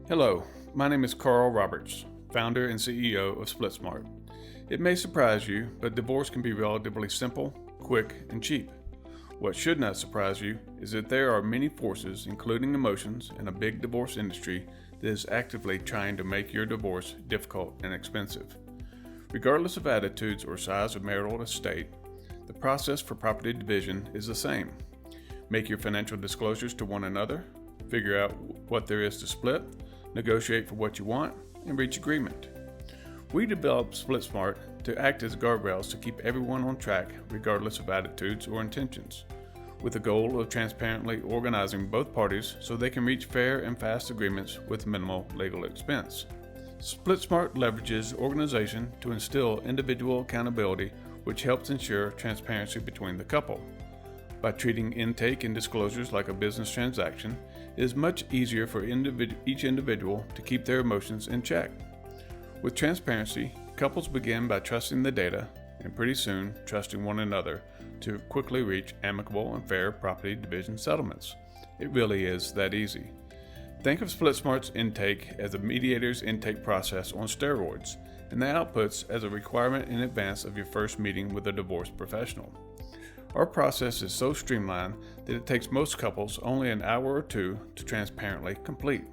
Hello, my name is Carl Roberts, founder and CEO of SplitSmart. It may surprise you, but divorce can be relatively simple, quick, and cheap. What should not surprise you is that there are many forces, including emotions, in a big divorce industry that is actively trying to make your divorce difficult and expensive. Regardless of attitudes or size of marital estate, the process for property division is the same. Make your financial disclosures to one another, figure out what there is to split, negotiate for what you want, and reach agreement. We developed SplitSmart to act as guardrails to keep everyone on track regardless of attitudes or intentions, with the goal of transparently organizing both parties so they can reach fair and fast agreements with minimal legal expense. SplitSmart leverages organization to instill individual accountability, which helps ensure transparency between the couple. By treating intake and disclosures like a business transaction, it is much easier for each individual to keep their emotions in check. With transparency, couples begin by trusting the data and pretty soon trusting one another to quickly reach amicable and fair property division settlements. It really is that easy. Think of SplitSmart's intake as a mediator's intake process on steroids, and the outputs as a requirement in advance of your first meeting with a divorce professional. Our process is so streamlined that it takes most couples only an hour or two to transparently complete.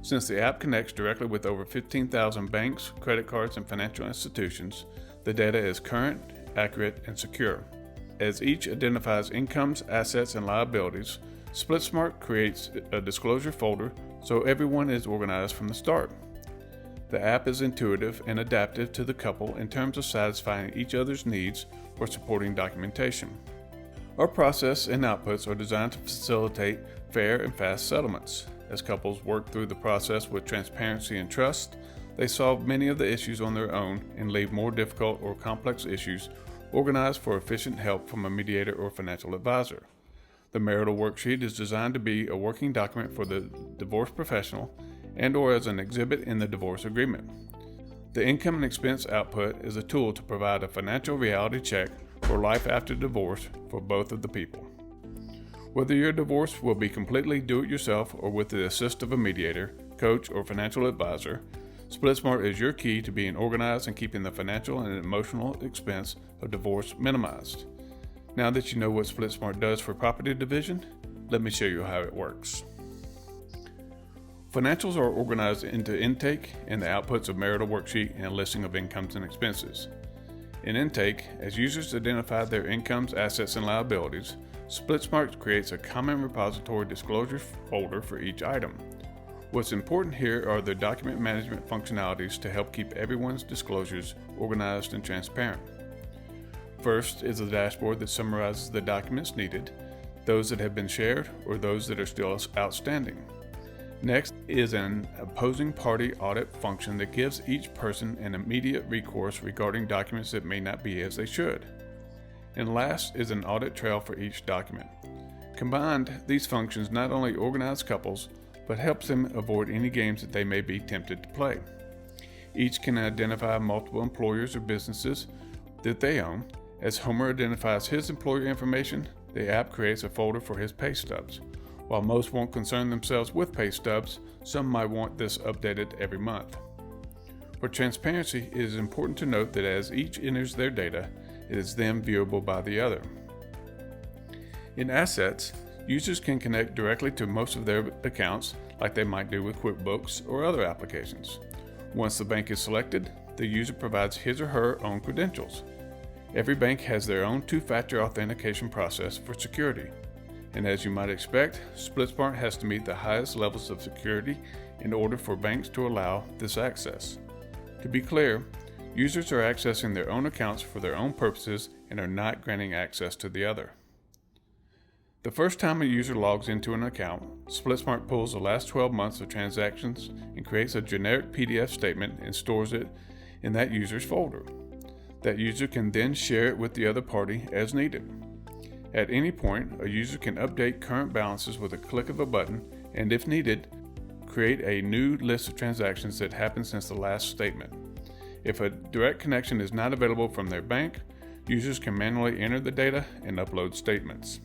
Since the app connects directly with over 15,000 banks, credit cards, and financial institutions, the data is current, accurate, and secure. As each identifies incomes, assets, and liabilities, SplitSmart creates a disclosure folder so everyone is organized from the start. The app is intuitive and adaptive to the couple in terms of satisfying each other's needs or supporting documentation. Our process and outputs are designed to facilitate fair and fast settlements. As couples work through the process with transparency and trust, they solve many of the issues on their own and leave more difficult or complex issues organized for efficient help from a mediator or financial advisor. The marital worksheet is designed to be a working document for the divorce professional and/or as an exhibit in the divorce agreement. The income and expense output is a tool to provide a financial reality check for life after divorce for both of the people. Whether your divorce will be completely do-it-yourself or with the assist of a mediator, coach, or financial advisor, SplitSmart is your key to being organized and keeping the financial and emotional expense of divorce minimized. Now that you know what SplitSmart does for property division, let me show you how it works. Financials are organized into intake and the outputs of marital worksheet and a listing of incomes and expenses. In intake, as users identify their incomes, assets, and liabilities, SplitSmart creates a common repository disclosure folder for each item. What's important here are the document management functionalities to help keep everyone's disclosures organized and transparent. First is the dashboard that summarizes the documents needed, those that have been shared, or those that are still outstanding. Next is an opposing party audit function that gives each person an immediate recourse regarding documents that may not be as they should. And last is an audit trail for each document. Combined, these functions not only organize couples, but helps them avoid any games that they may be tempted to play. Each can identify multiple employers or businesses that they own. As Homer identifies his employer information, the app creates a folder for his pay stubs. While most won't concern themselves with pay stubs, some might want this updated every month. For transparency, it is important to note that as each enters their data, it is then viewable by the other. In assets, users can connect directly to most of their accounts like they might do with QuickBooks or other applications. Once the bank is selected, the user provides his or her own credentials. Every bank has their own two-factor authentication process for security. And as you might expect, SplitSmart has to meet the highest levels of security in order for banks to allow this access. To be clear, users are accessing their own accounts for their own purposes and are not granting access to the other. The first time a user logs into an account, SplitSmart pulls the last 12 months of transactions and creates a generic PDF statement and stores it in that user's folder. That user can then share it with the other party as needed. At any point, a user can update current balances with a click of a button and, if needed, create a new list of transactions that happened since the last statement. If a direct connection is not available from their bank, users can manually enter the data and upload statements.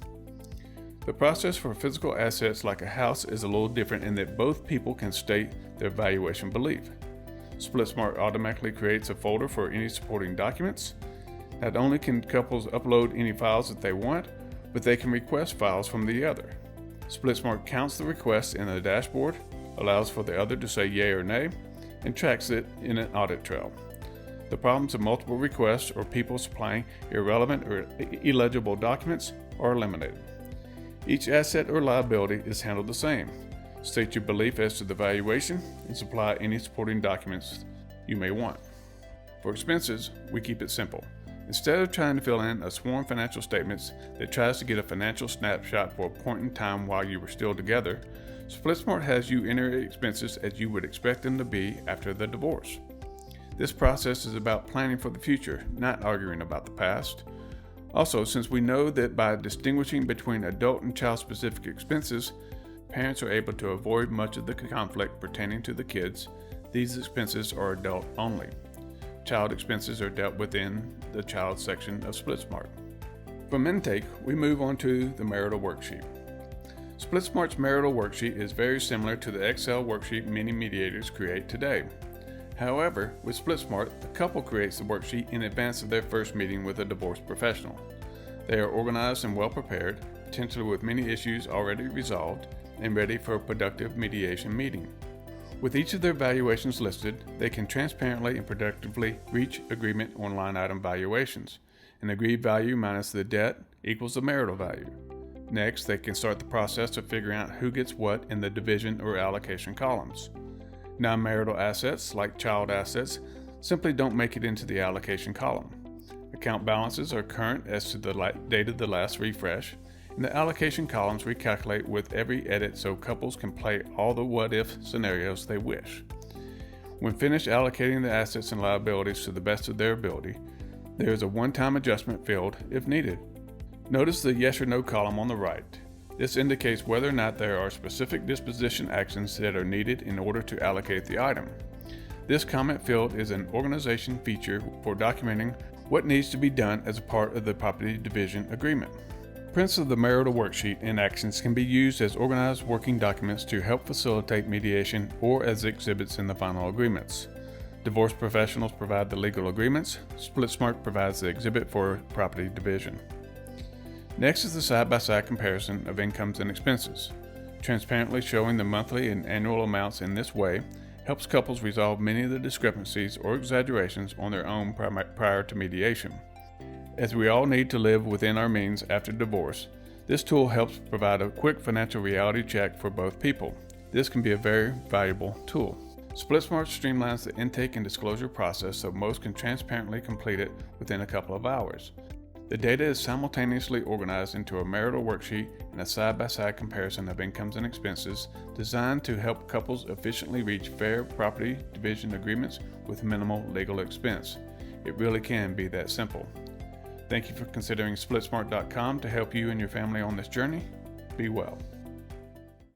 The process for physical assets like a house is a little different in that both people can state their valuation belief. SplitSmart automatically creates a folder for any supporting documents. Not only can couples upload any files that they want, but they can request files from the other. SplitSmart counts the requests in the dashboard, allows for the other to say yay or nay, and tracks it in an audit trail. The problems of multiple requests or people supplying irrelevant or illegible documents are eliminated. Each asset or liability is handled the same. State your belief as to the valuation and supply any supporting documents you may want. For expenses, we keep it simple. Instead of trying to fill in a sworn financial statements that tries to get a financial snapshot for a point in time while you were still together, SplitSmart has you enter expenses as you would expect them to be after the divorce. This process is about planning for the future, not arguing about the past. Also, since we know that by distinguishing between adult and child-specific expenses, parents are able to avoid much of the conflict pertaining to the kids, these expenses are adult only. Child expenses are dealt within the child section of SplitSmart. From intake, we move on to the marital worksheet. SplitSmart's marital worksheet is very similar to the Excel worksheet many mediators create today. However, with SplitSmart, the couple creates the worksheet in advance of their first meeting with a divorce professional. They are organized and well prepared, potentially with many issues already resolved, and ready for a productive mediation meeting. With each of their valuations listed, they can transparently and productively reach agreement on line item valuations. An agreed value minus the debt equals the marital value. Next, they can start the process of figuring out who gets what in the division or allocation columns. Non-marital assets, like child assets, simply don't make it into the allocation column. Account balances are current as to the date of the last refresh, and the allocation columns recalculate with every edit so couples can play all the what-if scenarios they wish. When finished allocating the assets and liabilities to the best of their ability, there is a one-time adjustment field if needed. Notice the yes or no column on the right. This indicates whether or not there are specific disposition actions that are needed in order to allocate the item. This comment field is an organization feature for documenting what needs to be done as a part of the property division agreement. Prints of the marital worksheet and actions can be used as organized working documents to help facilitate mediation or as exhibits in the final agreements. Divorce professionals provide the legal agreements. SplitSmart provides the exhibit for property division. Next is the side-by-side comparison of incomes and expenses. Transparently showing the monthly and annual amounts in this way helps couples resolve many of the discrepancies or exaggerations on their own prior to mediation. As we all need to live within our means after divorce, this tool helps provide a quick financial reality check for both people. This can be a very valuable tool. SplitSmart streamlines the intake and disclosure process so most can transparently complete it within a couple of hours. The data is simultaneously organized into a marital worksheet and a side-by-side comparison of incomes and expenses designed to help couples efficiently reach fair property division agreements with minimal legal expense. It really can be that simple. Thank you for considering SplitSmart.com to help you and your family on this journey. Be well.